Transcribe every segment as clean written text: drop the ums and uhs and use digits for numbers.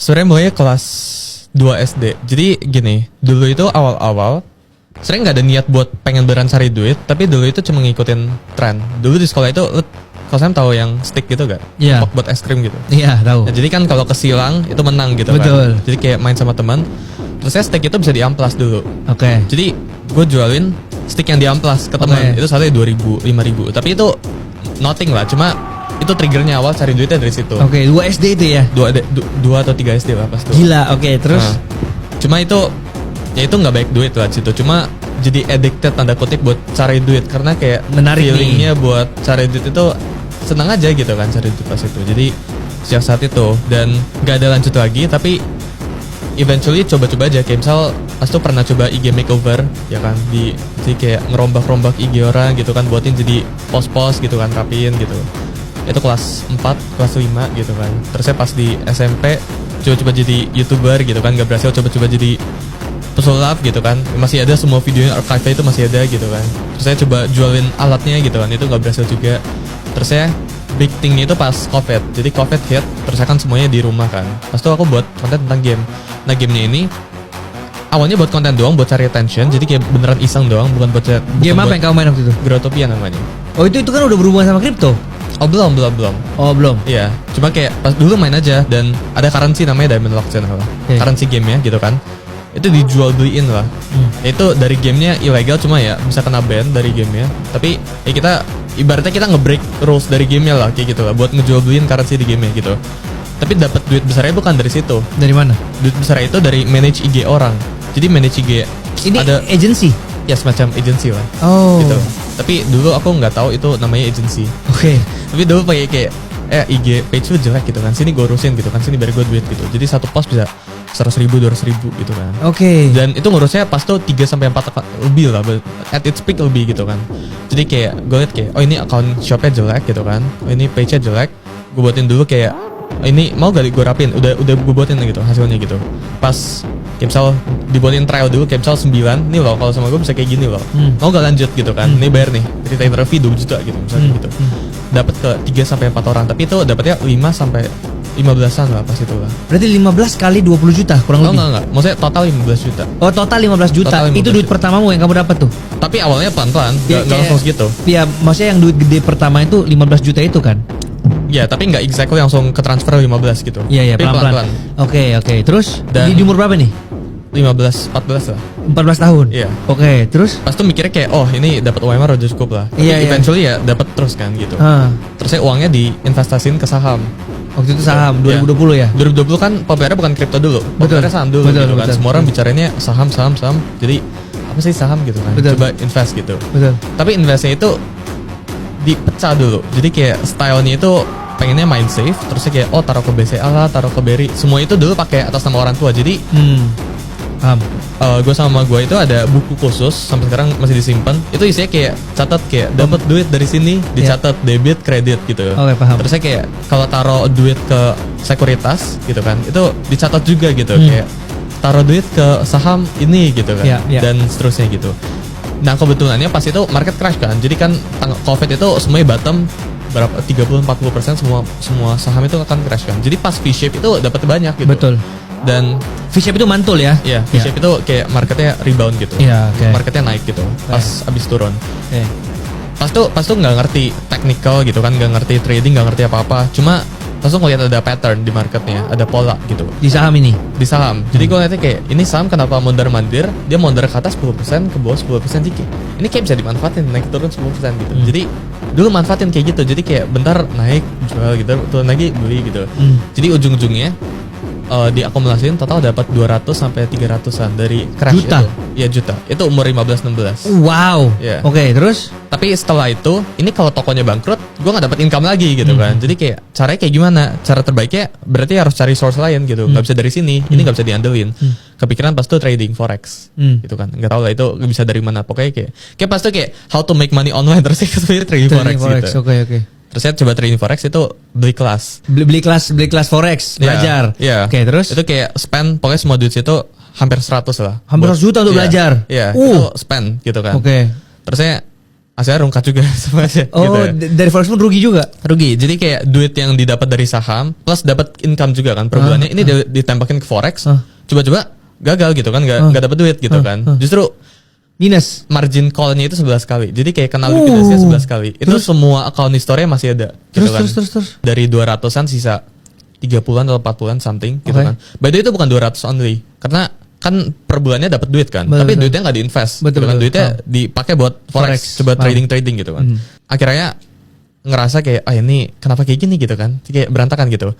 Sebenarnya mulai kelas 2 SD. Jadi gini, dulu itu awal-awal sering nggak ada niat buat pengen beneran cari duit, tapi dulu itu cuma ngikutin tren. Dulu di sekolah itu, kalau saya tahu yang stick gitu gak? Iya. Buat es krim gitu. Iya, tahu. Nah, jadi kan kalau kesilang itu menang gitu Betul. kan. Jadi kayak main sama teman. Terus saya stick itu bisa diamplas dulu. Oke. Jadi gue jualin stick yang diamplas ke teman. Oke. Itu satu 2.000, 5.000. Tapi itu nothing lah. Cuma itu triggernya awal cari duitnya dari situ. Oke, 2 SD itu ya? 2 atau 3 SD lah pas itu. Gila, oke, terus? Nah, cuma itu ya itu nggak baik duit lah di situ. Cuma jadi addicted tanda kutip buat cari duit karena kayak Menarik feelingnya buat cari duit itu senang aja gitu kan cari duit pas itu. Jadi sejak saat itu dan nggak ada lanjut lagi tapi eventually coba-coba aja kayak misal pas itu pernah coba IG makeover ya kan jadi kayak ngerombak-rombak IG orang gitu kan buatin jadi post-post gitu kan rapiin gitu. Itu kelas 4, kelas 5 gitu kan. Terus saya pas di SMP coba-coba jadi YouTuber gitu kan, gak berhasil, coba-coba jadi pesulap gitu kan. Masih ada semua videonya, archive-nya itu masih ada gitu kan. Terus saya coba jualin alatnya gitu kan, itu gak berhasil juga. Terus saya big thing-nya itu pas COVID. Jadi COVID hit, terus saya kan semuanya di rumah kan. Pas itu aku buat konten tentang game. Nah gamenya ini awalnya buat konten doang, buat cari attention. Jadi kayak beneran iseng doang, bukan buat Game apa yang kamu main waktu itu? Growtopia namanya. Oh, itu kan udah berhubungan sama kripto? Oh belum. Oh, belum. Iya, cuma kayak pas dulu main aja dan ada currency namanya Diamond Lock Channel lah. Okay. Currency gamenya gitu kan. Itu dijual beliin lah. Itu dari gamenya ilegal cuma ya bisa kena ban dari gamenya. Tapi ya kita ibaratnya kita nge-break rules dari gamenya lah kayak gitu lah buat ngejual beliin currency di gamenya gitu. Tapi dapat duit besarnya bukan dari situ. Dari mana? Duit besar itu dari manage IG orang. Jadi manage IG Ini ada agency? ya semacam agency lah. Oh. Gitu. Tapi dulu aku nggak tahu itu namanya agency. Oke. Tapi dulu pakai kayak IG page lu jelek gitu kan, sini gue urusin gitu kan, sini biar gue duit gitu. Jadi satu post bisa 100.000, 200.000 gitu kan. Oke. Dan itu ngurusnya pas tuh 3-4 lebih lah, at its peak lebih gitu kan. Jadi kayak gue liat kayak, oh ini account shopnya jelek gitu kan, oh ini page-nya jelek, gue buatin dulu kayak, oh, ini mau gak gue rapin, udah gue buatin gitu hasilnya gitu. Pas kayak misal dibuatin trial dulu kayak misal 9 nih loh, kalau sama gue bisa kayak gini loh. Mau gak lanjut gitu kan, ini bayar nih, ceritain review 2 juta gitu misalnya gitu. Dapat ke 3-4 orang, tapi itu dapatnya 5-15an lah pas itu lah. Berarti 15 kali 20 juta kurang lebih? Enggak, maksudnya total 15 juta. Oh, total 15 juta. Total 15 itu duit juta. pertamamu yang kamu dapat tuh? Tapi awalnya pelan-pelan, Ya, nggak langsung segitu. Iya, maksudnya yang duit gede pertama itu 15 juta itu kan? Ya, tapi nggak exactly langsung ke transfer 15 gitu. Iya, Tapi pelan-pelan. Oke. Terus Dan- di umur berapa nih? 15-14 lah. 14 tahun. Iya. Oke, terus? Pas tuh mikirnya kayak, oh ini dapat UMR udah cukup lah. Tapi Iya, iya. eventually ya dapat terus kan gitu. Terus saya uangnya diinvestasiin ke saham. Waktu itu saham Iya. 2020 ya? 2020 kan populernya bukan kripto dulu, Betul. populernya saham dulu Betul, gitu kan. betul. Semua orang bicaranya saham. Jadi apa sih saham gitu kan? Betul. Coba invest gitu. Betul. Tapi investnya itu dipecah dulu. Jadi kayak stylenya itu pengennya main safe, terusnya kayak oh taruh ke BCA lah, taruh ke BRI. Semua itu dulu pakai atas nama orang tua. Jadi Paham. gue sama gue itu ada buku khusus sampai sekarang masih disimpan. Itu isinya kayak catat kayak dapat duit dari sini, dicatat debit, kredit gitu. Oke, paham. Terusnya kayak kalau taruh duit ke sekuritas gitu kan, itu dicatat juga gitu. Kayak taruh duit ke saham ini gitu kan, Iya. dan seterusnya gitu. Nah kebetulannya pas itu market crash kan, jadi kan COVID itu semuanya bottom berapa 30-40% semua saham itu akan crash kan. Jadi pas V-shape itu dapat banyak gitu. Betul. Dan V-shape itu mantul ya? ya V-shape itu kayak marketnya rebound gitu. Iya, oke. Marketnya naik gitu pas abis turun. Oke. Pas tuh nggak ngerti technical gitu kan, nggak ngerti trading, nggak ngerti apa-apa. Cuma pas tuh ngeliat ada pattern di marketnya, ada pola gitu Di saham ini? di saham. Jadi gue ngeliatnya kayak ini saham kenapa mondar-mandir, dia mondar ke atas 10%, ke bawah 10% dikit. Ini kayak bisa dimanfaatin, naik turun 10% gitu. Jadi dulu manfaatin kayak gitu. Jadi kayak bentar naik jual gitu, turun lagi beli gitu. Jadi ujung-ujungnya diakumulasiin total dapat 200 sampai 300-an dari crash Juta? itu. Iya juta. Itu umur 15-16. Wow. Iya. Oke, terus? Tapi setelah itu, ini kalau tokonya bangkrut, gue nggak dapat income lagi gitu kan. Jadi kayak caranya kayak gimana? Cara terbaiknya berarti harus cari source lain gitu. Nggak bisa dari sini, ini nggak bisa diandelin. Kepikiran pas tuh trading forex, gitu kan. Nggak tahu lah itu bisa dari mana. Pokoknya kayak pas tuh kayak how to make money online terus sebenarnya trading forex gitu. Oke. Terus saya coba trading forex itu beli kelas. Beli kelas forex, belajar. Iya. Oke, terus? Itu kayak spend pokoknya semua duit itu hampir 100 lah. Hampir 100 juta untuk Iya, belajar. Iya, itu spend gitu kan. Oke. Terus saya asalnya rungkat juga sama aja. Oh, gitu ya. dari Forex pun rugi juga. Rugi. Jadi kayak duit yang didapat dari saham plus dapat income juga kan per bulannya ini ditembakin ke forex. Coba-coba gagal gitu kan, nggak dapat duit gitu kan. Justru Minus. margin call-nya itu 11 kali. Jadi kayak kena likuidasinya 11 kali. Itu semua account history-nya masih ada gitu kan. Terus. Dari 200-an sisa 30-an atau 40-an something gitu Okay. kan. By the way itu bukan 200 only. Karena kan per bulannya dapat duit kan. Betul, tapi betul. duitnya nggak diinvest. Betul, gitu kan. betul. Duitnya dipakai buat forex, coba trading gitu kan. Akhirnya ngerasa kayak ini kenapa kayak gini gitu kan. Kayak berantakan gitu.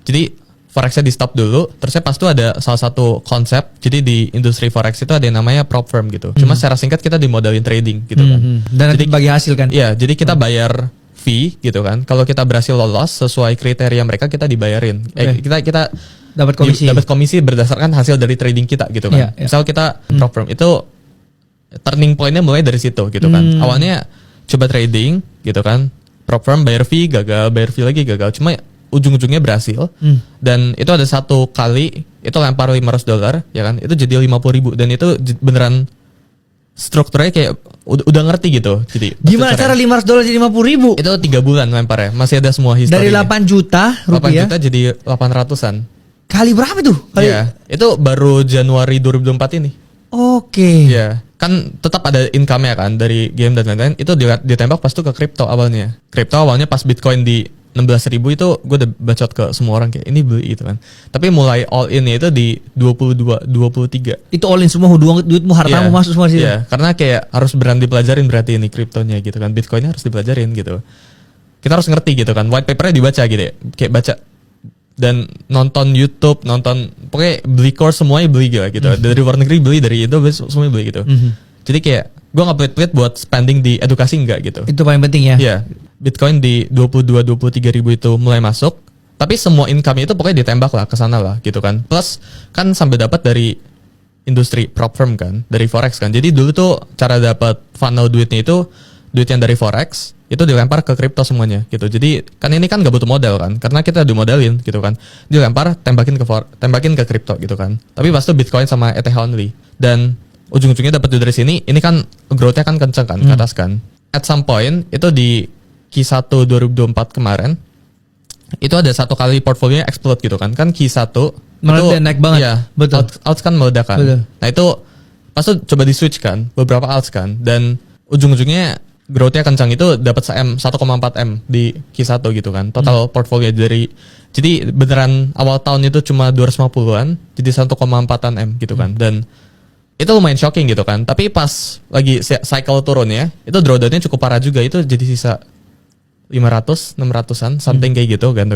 Jadi forexnya di stop dulu. Terusnya pas itu ada salah satu konsep. Jadi di industri forex itu ada yang namanya prop firm gitu. Cuma secara singkat kita dimodalin trading gitu kan. Dan Jadi bagi hasil kan. iya, jadi kita bayar fee gitu kan. Kalau kita berhasil lolos sesuai kriteria mereka kita dibayarin. Kita Dapat komisi. dapat komisi berdasarkan hasil dari trading kita gitu kan. Iya. Misal kita prop firm itu turning point-nya mulai dari situ gitu kan. Awalnya coba trading gitu kan. Prop firm bayar fee gagal, bayar fee lagi gagal. Cuma ujung-ujungnya berhasil. Dan itu ada satu kali itu lempar $500 ya kan. Itu jadi 50.000 dan itu beneran strukturnya kayak udah ngerti gitu. Jadi Gimana cara $500 jadi 50.000? itu 3 bulan lemparnya. Masih ada semua history. Dari 8 juta 8 rupiah. juta jadi 800-an. Kali berapa tuh? Iya, itu baru Januari 2024 ini. Oke. Iya, kan tetap ada income-nya kan dari game dan lain-lain. Itu ditembak pas tuh ke kripto awalnya. Kripto awalnya pas Bitcoin di 16.000 itu gue udah bacot ke semua orang kayak ini beli gitu kan. Tapi mulai all in itu di 22, 23. Itu all in semua duitmu hartamu Iya, masuk semua situ. Iya, karena kayak harus berani dipelajarin berarti ini kriptonya gitu kan. Bitcoinnya harus dipelajarin gitu. Kita harus ngerti gitu kan. White papernya dibaca gitu ya. Kayak baca dan nonton YouTube, nonton pokoknya beli course semuanya beli gitu. Dari luar negeri beli, dari itu semuanya beli gitu. Jadi kayak gue nggak pelit-pelit buat spending di edukasi enggak gitu. Itu paling penting ya. Iya, Bitcoin di 22-23 ribu itu mulai masuk. Tapi semua income itu pokoknya ditembak lah ke sana lah gitu kan. Plus kan sampai dapat dari industri prop firm kan, dari forex kan. Jadi dulu tuh cara dapat funnel duitnya itu duit yang dari forex itu dilempar ke kripto semuanya gitu. Jadi kan ini kan gak butuh modal kan, karena kita dimodalin gitu kan. Dilempar tembakin ke kripto gitu kan. Tapi pas itu Bitcoin sama ETH only. Dan ujung-ujungnya dapat duit dari sini. Ini kan growth-nya kan kenceng kan, ke atas kan. At some point itu di Q1 2024 kemarin itu ada satu kali portfolionya explode gitu kan. Kan Q1 Meledak, itu naik banget. Iya, Betul. Alts kan meledak kan. Betul. Nah itu pas itu coba di switch kan beberapa alts kan, dan ujung-ujungnya growth-nya kencang itu dapat 1,4 M di Q1 gitu kan. Total portfolio dari jadi beneran awal tahun itu cuma 250-an jadi 1,4 M gitu kan. Dan itu lumayan shocking gitu kan. Tapi pas lagi cycle turunnya itu drawdown-nya cukup parah juga. Itu jadi sisa 500, 600-an something kayak gitu kan.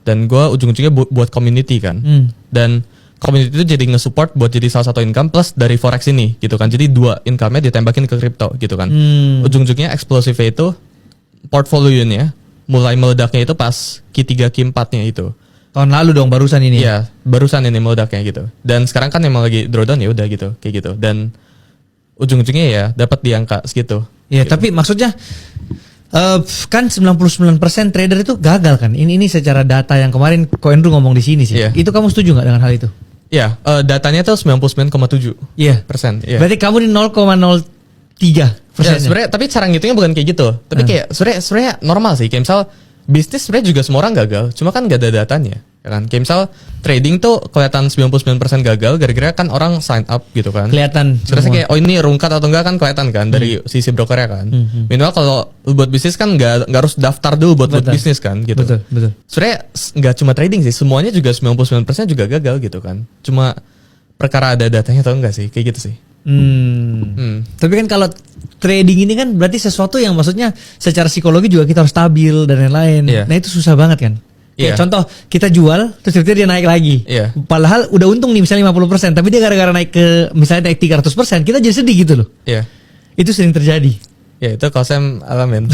Dan gue ujung-ujungnya buat community kan. Dan community itu jadi nge-support buat jadi salah satu income plus dari forex ini gitu kan. Jadi dua income-nya ditembakin ke crypto gitu kan. Ujung-ujungnya explosive itu portfolio-nya mulai meledaknya itu pas Q3 Q4-nya itu. Tahun lalu dong barusan ini. Iya, barusan ini meledaknya gitu. Dan sekarang kan emang lagi drawdown ya udah gitu, kayak gitu. Dan ujung-ujungnya ya dapat di angka segitu. Ya, gitu. tapi maksudnya kan 99% trader itu gagal kan. Ini secara data yang kemarin Koendru ngomong di sini sih. Iya. Itu kamu setuju nggak dengan hal itu? Iya, datanya tuh 99,7%. Iya. Iya. Berarti kamu di 0,03%. Ya, sebenarnya tapi cara ngitungnya bukan kayak gitu. Tapi kayak sebenarnya normal sih. Kayak misal bisnis sebenarnya juga semua orang gagal, cuma kan gak ada datanya. Ya kan? Kayak misal trading tuh kelihatan 99% gagal gara-gara kan orang sign up gitu kan. Kelihatan. Terus kayak ini rungkat atau enggak kan kelihatan kan dari sisi brokernya kan. Minimal kalau lu buat bisnis kan nggak harus daftar dulu buat bisnis kan gitu. Betul. Sebenarnya nggak cuma trading sih, semuanya juga 99% juga gagal gitu kan. Cuma perkara ada datanya atau enggak sih, kayak gitu sih. Tapi kan kalau trading ini kan berarti sesuatu yang maksudnya secara psikologi juga kita harus stabil dan lain-lain. Iya. Nah itu susah banget kan. Kayak Iya. contoh kita jual terus tiba-tiba dia naik lagi. Iya. Padahal udah untung nih misalnya 50%, tapi dia gara-gara naik ke misalnya naik 300%, kita jadi sedih gitu loh. Iya. Itu sering terjadi. Ya itu kalau saya alamin.